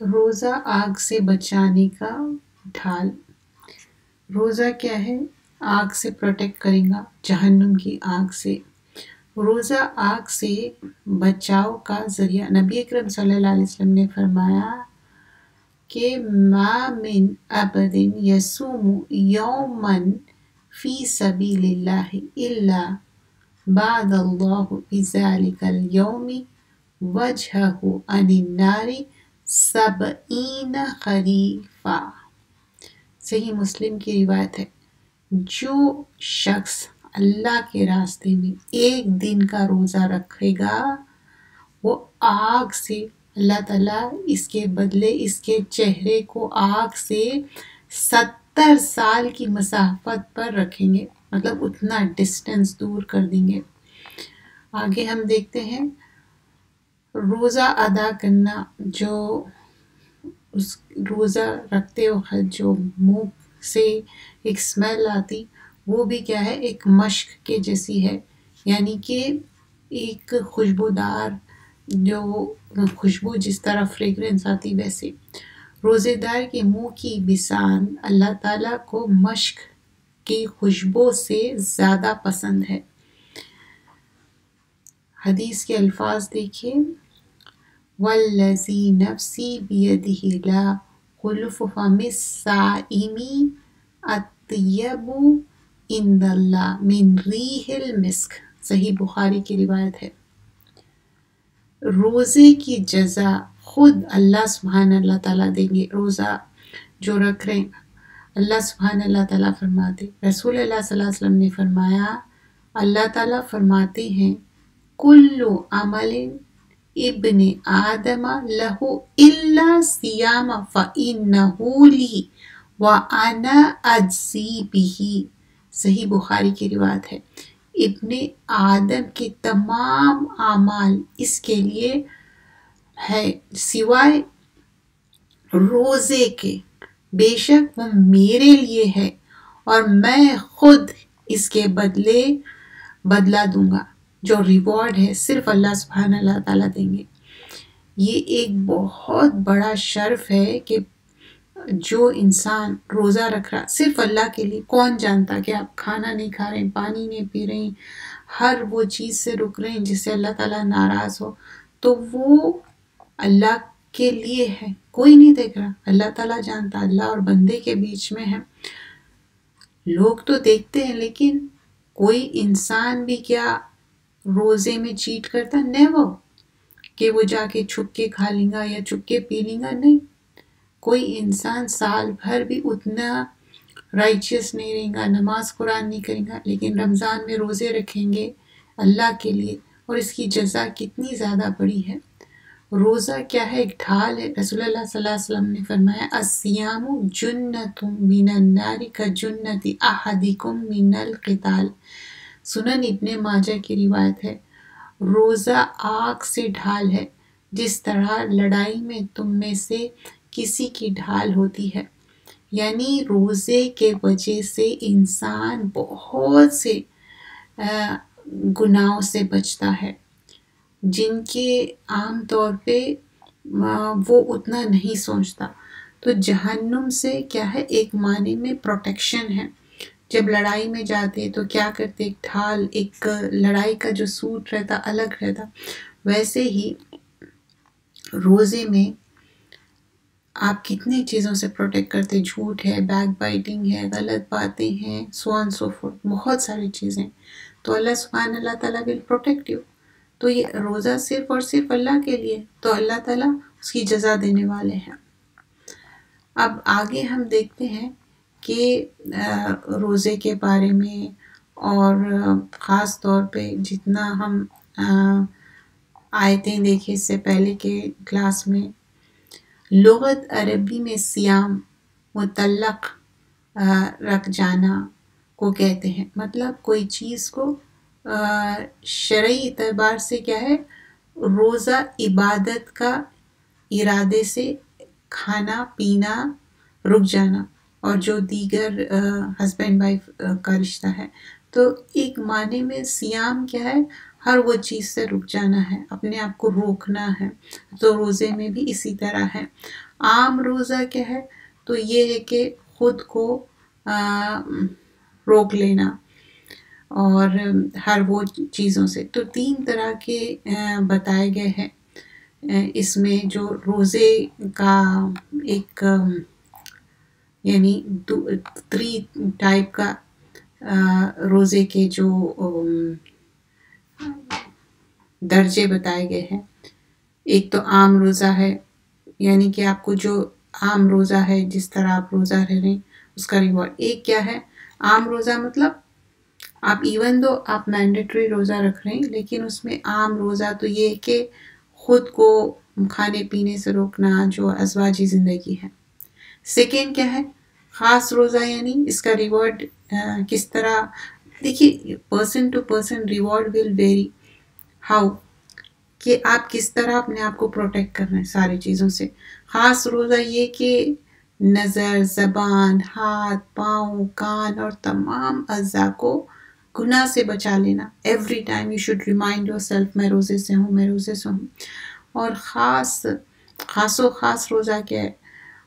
روزہ آگ سے بچانے کا ڈھال. روزہ کیا ہے؟ آگ سے پروٹیکٹ کرے گا، جہنم کی آگ سے. روزہ آگ سے بچاؤ کا ذریعہ. نبی اکرم صلی اللہ علیہ وسلم نے فرمایا کہ ما من عبد یصوم یوما فی سبیل اللہ الا بعد اللہ بذلک اليوم وجہہ عن النار 70 خریفا. صحیح مسلم کی روایت ہے. جو شخص اللہ کے راستے میں ایک دن کا روزہ رکھے گا، وہ آگ سے اللہ تعالیٰ اس کے بدلے اس کے چہرے کو آگ سے 70 سال کی مسافت پر رکھیں گے، مطلب اتنا ڈسٹینس دور کر دیں گے. آگے ہم دیکھتے ہیں روزہ ادا کرنا. جو اس روزہ رکھتے وقت جو منہ سے ایک اسمیل آتی، وہ بھی کیا ہے؟ ایک مشک کے جیسی ہے، یعنی کہ ایک خوشبودار جو خوشبو جس طرح فریگرنس آتی ویسے. روزے دار کے منہ کی بسان اللہ تعالیٰ کو مشک کی خوشبو سے زیادہ پسند ہے. حدیث کے الفاظ دیکھیے. والذی نفسی بیدہ لا خلف فم الصائم اطیب عند اللہ من ریح المسک. صحیح بخاری کی روایت ہے. روزے کی جزا خود اللہ سبحانہ اللہ تعالیٰ دیں گے. روزہ جو رکھ رہے ہیں، اللہ سبحانہ اللہ تعالیٰ فرماتے، رسول اللہ صلی اللہ علیہ وسلم نے فرمایا، اللہ تعالیٰ فرماتے ہیں کل عمل ابن آدم لہ الا الصیام فإنہ لی وأنا اجزی بہ. صحیح بخاری کی روایت ہے. ابن آدم کے تمام اعمال اس کے لیے ہے سوائے روزے کے، بے شک وہ میرے لیے ہے اور میں خود اس کے بدلہ دوں گا. جو ریوارڈ ہے صرف اللہ سبحانہ اللہ تعالیٰ دیں گے. یہ ایک بہت بڑا شرف ہے کہ جو انسان روزہ رکھ رہا صرف اللہ کے لیے. کون جانتا کہ آپ کھانا نہیں کھا رہے ہیں، پانی نہیں پی رہے ہیں، ہر وہ چیز سے رک رہے ہیں جس سے اللہ تعالیٰ ناراض ہو، تو وہ اللہ کے لیے ہے. کوئی نہیں دیکھ رہا، اللہ تعالیٰ جانتا. اللہ اور بندے کے بیچ میں ہے. لوگ تو دیکھتے ہیں، لیکن کوئی انسان بھی کیا روزے میں چیٹ کرتا؟ نیور. کہ وہ جا کے چھپ کے کھا لیں گا یا چھپ کے پی لیں گا، نہیں. کوئی انسان سال بھر بھی اتنا رائچیس نہیں رہیں گا، نماز قرآن نہیں کریں گا، لیکن رمضان میں روزے رکھیں گے اللہ کے لیے. اور اس کی جزا کتنی زیادہ بڑی ہے. روزہ کیا ہے؟ ایک ڈھال ہے. رسول اللہ صلی اللہ علیہ وسلم نے فرمایا الصیام جنۃ من النار کجنۃ احدکم من القتال. سنن ابن ماجہ کی روایت ہے. روزہ آگ سے ڈھال ہے، جس طرح لڑائی میں تم میں سے کسی کی ڈھال ہوتی ہے. یعنی روزے کے وجہ سے انسان بہت سے گناہوں سے بچتا ہے، جن کے عام طور پہ وہ اتنا نہیں سوچتا. تو جہنم سے کیا ہے؟ ایک معنی میں پروٹیکشن ہے. جب لڑائی میں جاتے تو کیا کرتے؟ ایک ڈھال، ایک لڑائی کا جو سوٹ رہتا الگ رہتا. ویسے ہی روزے میں آپ کتنی چیزوں سے پروٹیکٹ کرتے. جھوٹ ہے، بیک بائٹنگ ہے، غلط باتیں ہیں، سو آن سو فورتھ، بہت ساری چیزیں. تو اللہ سبحانہ اللہ تعالیٰ ول پروٹیکٹ یو. تو یہ روزہ صرف اور صرف اللہ کے لیے، تو اللہ تعالیٰ اس کی جزا دینے والے ہیں. اب آگے ہم دیکھتے ہیں کہ روزے کے بارے میں، اور خاص طور پہ جتنا ہم آیتیں دیکھے اس سے پہلے کے کلاس میں، لغت عربی میں صیام مطلق رکھ جانا کو کہتے ہیں. مطلب کوئی چیز کو شرعی اعتبار سے کیا ہے؟ روزہ عبادت کا ارادے سے کھانا پینا رک جانا، اور جو دیگر ہسبینڈ وائف کا رشتہ ہے. تو ایک معنی میں صیام کیا ہے؟ ہر وہ چیز سے رک جانا ہے، اپنے آپ کو روکنا ہے۔ تو روزے میں بھی اسی طرح ہے۔ عام روزہ کیا ہے؟ تو یہ ہے کہ خود کو روک لینا اور ہر وہ چیزوں سے۔ تو 3 طرح کے بتائے گئے ہیں اس میں، جو روزے کا ایک یعنی 3 ٹائپ کا روزے کے جو درجے بتائے گئے ہیں۔ ایک تو عام روزہ ہے، یعنی کہ آپ کو جو عام روزہ ہے جس طرح آپ روزہ رہ رہے ہیں اس کا ریوارڈ۔ ایک کیا ہے عام روزہ؟ مطلب آپ ایون دو آپ مینڈیٹری روزہ رکھ رہے ہیں، لیکن اس میں عام روزہ تو یہ کہ خود کو کھانے پینے سے روکنا، جو ازواجی زندگی ہے۔ سیکنڈ کیا ہے؟ خاص روزہ، یعنی اس کا ریوارڈ کس طرح؟ دیکھیے person to person reward will vary, how, کہ آپ کس طرح اپنے آپ کو پروٹیکٹ کر رہے ہیں ساری چیزوں سے۔ خاص روزہ یہ کہ نظر، زبان، ہاتھ، پاؤں، کان اور تمام اعضاء کو گناہ سے بچا لینا۔ Every time you should remind your self میں روزے سے ہوں، میں روزے سے ہوں۔ اور خاص و خاص روزہ کیا ہے؟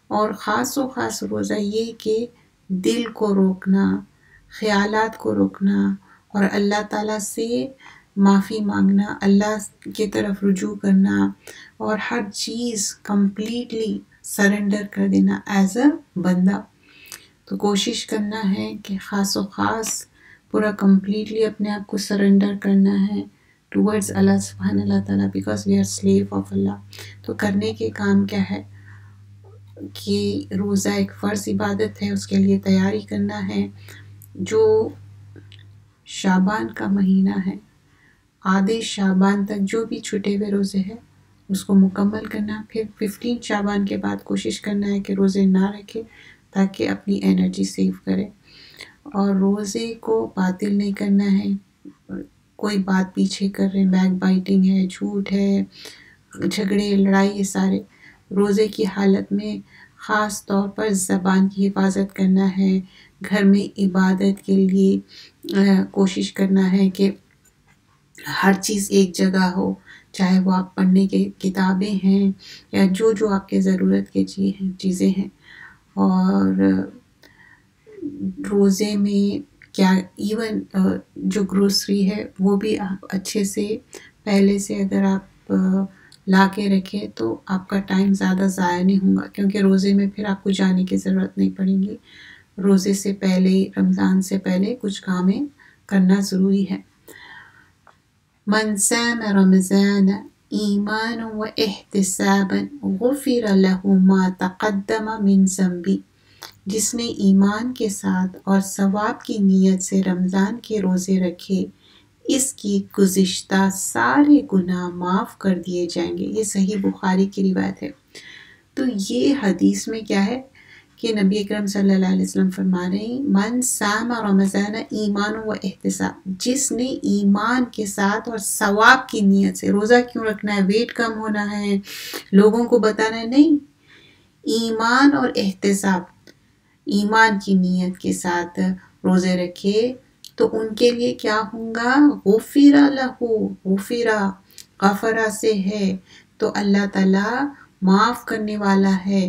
اور خاص و خاص روزہ یہ کہ دل کو روکنا، خیالات کو روکنا اور اللہ تعالیٰ سے معافی مانگنا، اللہ کی طرف رجوع کرنا اور ہر چیز کمپلیٹلی سرنڈر کر دینا ایز اے بندہ۔ تو کوشش کرنا ہے کہ خاص و خاص پورا کمپلیٹلی اپنے آپ کو سرنڈر کرنا ہے ٹورڈز اللہ سبحانہ اللہ تعالیٰ، because we are slave of اللہ۔ تو کرنے کے کام کیا ہے کہ روزہ ایک فرض عبادت ہے، اس کے لیے تیاری کرنا ہے۔ جو شعبان کا مہینہ ہے، آدھے شعبان تک جو بھی چھٹے ہوئے روزے ہیں اس کو مکمل کرنا، پھر 15 شعبان کے بعد کوشش کرنا ہے کہ روزے نہ رکھے تاکہ اپنی انرجی سیو کرے، اور روزے کو باطل نہیں کرنا ہے۔ کوئی بات پیچھے کر رہے ہیں، بیک بائٹنگ ہے، جھوٹ ہے، جھگڑے، لڑائی، یہ سارے روزے کی حالت میں خاص طور پر زبان کی حفاظت کرنا ہے۔ گھر میں عبادت کے لیے کوشش کرنا ہے کہ ہر چیز ایک جگہ ہو، چاہے وہ آپ پڑھنے کے کتابیں ہیں یا جو آپ کے ضرورت کے چیزیں ہیں۔ اور روزے میں کیا ایون جو گروسری ہے وہ بھی آپ اچھے سے پہلے سے اگر آپ لا کے رکھیں تو آپ کا ٹائم زیادہ ضائع نہیں ہوگا، کیونکہ روزے میں پھر آپ کو جانے کی ضرورت نہیں پڑیں گی۔ روزے سے پہلے، رمضان سے پہلے کچھ کامیں کرنا ضروری ہے۔ من صام رمضان ایمانا و احتسابا غفر له ما تقدم من ذنبه، جس نے ایمان کے ساتھ اور ثواب کی نیت سے رمضان کے روزے رکھے، اس کی گزشتہ سارے گناہ معاف کر دیے جائیں گے۔ یہ صحیح بخاری کی روایت ہے۔ تو یہ حدیث میں کیا ہے کہ نبی اکرم صلی اللہ علیہ وسلم فرما رہے ہیں من صام رمضان ایمان و احتساب، جس نے ایمان کے ساتھ اور ثواب کی نیت سے، روزہ کیوں رکھنا ہے؟ ویٹ کم ہونا ہے، لوگوں کو بتانا ہے؟ نہیں، ایمان اور احتساب، ایمان کی نیت کے ساتھ روزے رکھے تو ان کے لیے کیا ہوگا؟ غفر لہ، غفرہ سے ہے تو اللہ تعالیٰ معاف کرنے والا ہے۔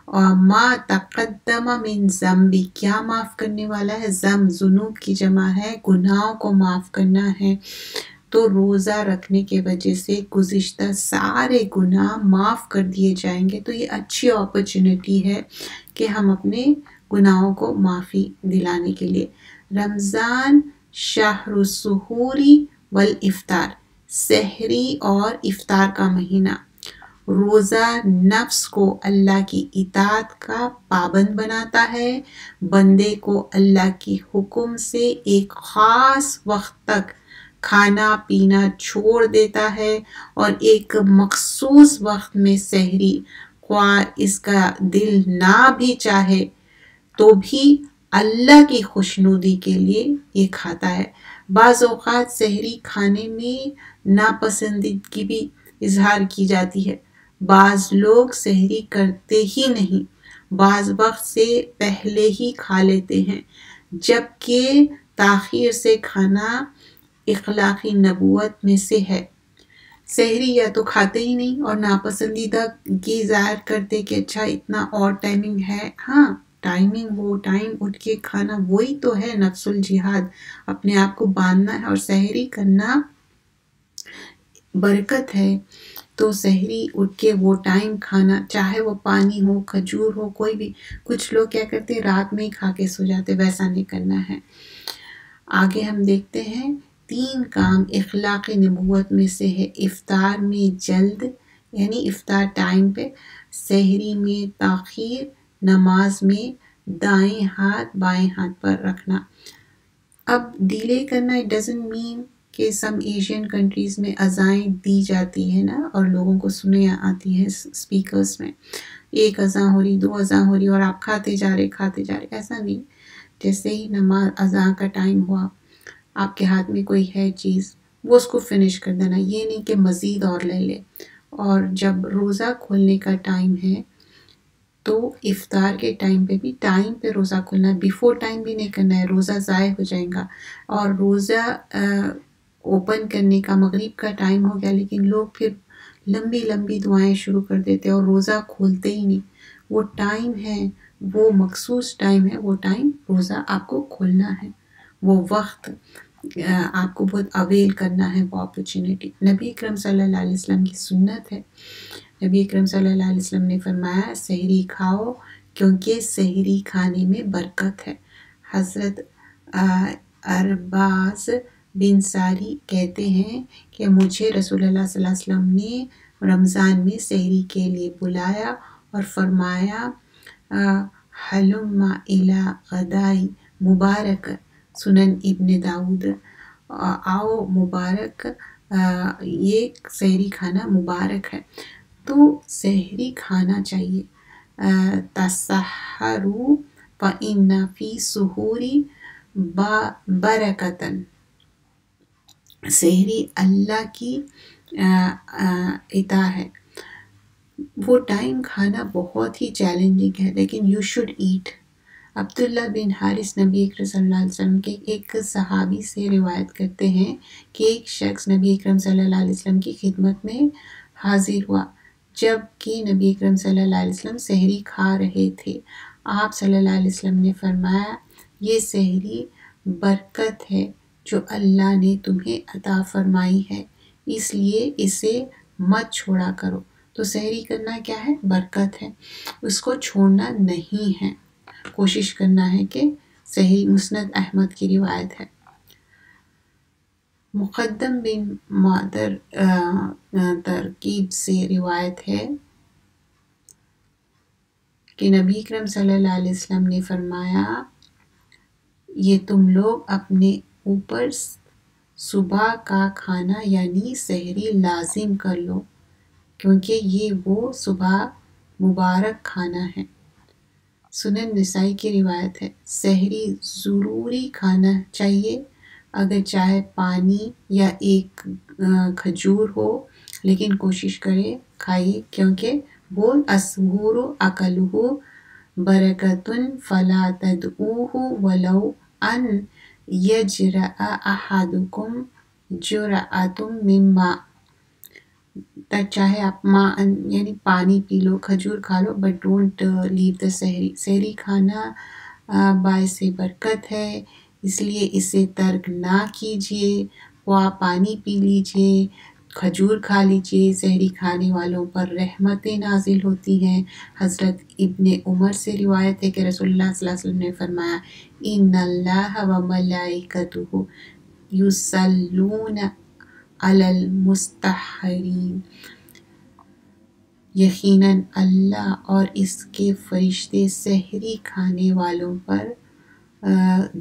اور ما تقدم من ذنبی، کیا معاف کرنے والا ہے؟ ذنوب کی جمع ہے، گناہوں کو معاف کرنا ہے۔ تو روزہ رکھنے کے وجہ سے گزشتہ سارے گناہ معاف کر دیے جائیں گے۔ تو یہ اچھی اپرچونٹی ہے کہ ہم اپنے گناہوں کو معافی دلانے کے لیے۔ رمضان شہر السحور والافطار، سحری اور افطار کا مہینہ۔ روزہ نفس کو اللہ کی اطاعت کا پابند بناتا ہے، بندے کو اللہ کی حکم سے ایک خاص وقت تک کھانا پینا چھوڑ دیتا ہے، اور ایک مخصوص وقت میں سحری، خواہ اس کا دل نہ بھی چاہے تو بھی اللہ کی خوشنودی کے لیے یہ کھاتا ہے۔ بعض اوقات سحری کھانے میں ناپسندیدگی بھی اظہار کی جاتی ہے، بعض لوگ سحری کرتے ہی نہیں، بعض وقت سے پہلے ہی کھا لیتے ہیں، جبکہ تاخیر سے کھانا اخلاقی نبوت میں سے ہے۔ سحری یا تو کھاتے ہی نہیں اور ناپسندیدہ کی ظاہر کرتے کہ اچھا اتنا اور ٹائمنگ ہے۔ ہاں ٹائمنگ، وہ ٹائم اٹھ کے کھانا وہی تو ہے نفس الجہاد، اپنے آپ کو باندھنا ہے، اور سحری کرنا برکت ہے۔ تو سحری اٹھ کے وہ ٹائم کھانا، چاہے وہ پانی ہو، کھجور ہو، کوئی بھی۔ کچھ لوگ کیا کرتے ہیں رات میں ہی کھا کے سو جاتے، ویسا نہیں کرنا ہے۔ آگے ہم دیکھتے ہیں 3 کام اخلاق نبوت میں سے ہے۔ افطار میں جلد یعنی افطار ٹائم پہ، سحری میں تاخیر، نماز میں دائیں ہاتھ بائیں ہاتھ پر رکھنا۔ اب ڈیلے کرنا اٹ ڈزنٹ مین کہ سم ایشین کنٹریز میں اذانیں دی جاتی ہیں نا، اور لوگوں کو سنے آتی ہیں اسپیکرز میں، 1 اذان ہو رہی، 2 اذان ہو رہی اور آپ کھاتے جا رہے، ایسا نہیں۔ جیسے ہی نماز اذان کا ٹائم ہوا، آپ کے ہاتھ میں کوئی ہے چیز، وہ اس کو فنش کر دینا، یہ نہیں کہ مزید اور لے لے۔ اور جب روزہ کھولنے کا ٹائم ہے تو افطار کے ٹائم پہ بھی ٹائم پہ روزہ کھولنا ہے، بیفور ٹائم بھی نہیں کرنا ہے، روزہ ضائع ہو جائے گا۔ اور روزہ اوپن کرنے کا مغرب کا ٹائم ہو گیا، لیکن لوگ پھر لمبی لمبی دعائیں شروع کر دیتے اور روزہ کھولتے ہی نہیں۔ وہ ٹائم ہے، وہ مخصوص ٹائم ہے، وہ ٹائم روزہ آپ کو کھولنا ہے، وہ وقت آپ کو بہت اویل کرنا ہے، وہ اپرچونٹی۔ نبی اکرم صلی اللہ علیہ وسلم کی سنت ہے، نبی اکرم صلی اللہ علیہ وسلم نے فرمایا سحری کھاؤ کیونکہ سحری کھانے میں برکت ہے۔ حضرت ارباز بن ساری کہتے ہیں کہ مجھے رسول اللہ صلی اللہ علیہ وسلم نے رمضان میں سحری کے لیے بلایا اور فرمایا حلم الی غدائی مبارک، سنن ابن داؤد، آؤ مبارک، یہ سحری کھانا مبارک ہے۔ تو سحری کھانا چاہیے۔ تسحروا فإن فی السحور برکۃ، سحری اللہ کی عطا ہے۔ وہ ٹائم کھانا بہت ہی چیلنجنگ ہے، لیکن یو شوڈ ایٹ۔ عبداللہ بن حارث نبی اکرم صلی اللہ علیہ وسلم کے ایک صحابی سے روایت کرتے ہیں کہ ایک شخص نبی اکرم صلی اللہ علیہ وسلم کی خدمت میں حاضر ہوا جب کہ نبی اکرم صلی اللہ علیہ وسلم سحری کھا رہے تھے۔ آپ صلی اللہ علیہ وسلم نے فرمایا یہ سحری برکت ہے جو اللہ نے تمہیں عطا فرمائی ہے، اس لیے اسے مت چھوڑا کرو۔ تو سحری کرنا کیا ہے؟ برکت ہے، اس کو چھوڑنا نہیں ہے، کوشش کرنا ہے کہ صحیح۔ مسند احمد کی روایت ہے۔ مقدم بن مادر ترکیب سے روایت ہے کہ نبی اکرم صلی اللہ علیہ وسلم نے فرمایا یہ تم لوگ اپنے اوپر صبح کا کھانا یعنی سحری لازم کر لو، کیونکہ یہ وہ صبح مبارک کھانا ہے۔ سنن نسائی کی روایت ہے سحری ضروری کھانا چاہیے، اگر چاہے پانی یا ایک کھجور ہو، لیکن کوشش کرے کھائیے، کیونکہ وہ السحور اکلہ برکۃ فلا تدعوہ ولو ان یجرع احدکم جرعۃ من ماء، چاہے آپ یعنی پانی پی لو، کھجور کھا لو، بٹ ڈونٹ لیو دا سحری۔ سحری کھانا باعث برکت ہے، اس لیے اسے ترک نہ کیجیے۔ وہ آپ پانی پی لیجیے، کھجور کھا لیجیے، سحری کھانے والوں پر رحمتیں نازل ہوتی ہیں۔ حضرت ابن عمر سے روایت ہے کہ رسول اللہ صلی اللہ علیہ وسلم نے فرمایا ان اللہ وملائکتہ یصلون علی المستحرین، یقیناً اللہ اور اس کے فرشتے سحری کھانے والوں پر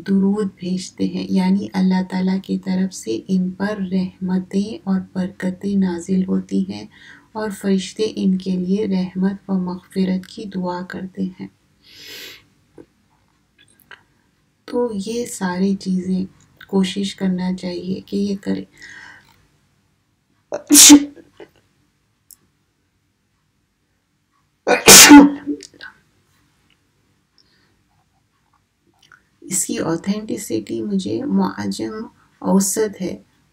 درود بھیجتے ہیں، یعنی اللہ تعالیٰ کی طرف سے ان پر رحمتیں اور برکتیں نازل ہوتی ہیں اور فرشتے ان کے لیے رحمت و مغفرت کی دعا کرتے ہیں۔ تو یہ ساری چیزیں کوشش کرنا چاہیے کہ یہ کرے۔ اس کی اوتھینٹسٹی مجھے معجم اوسط ہے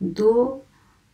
2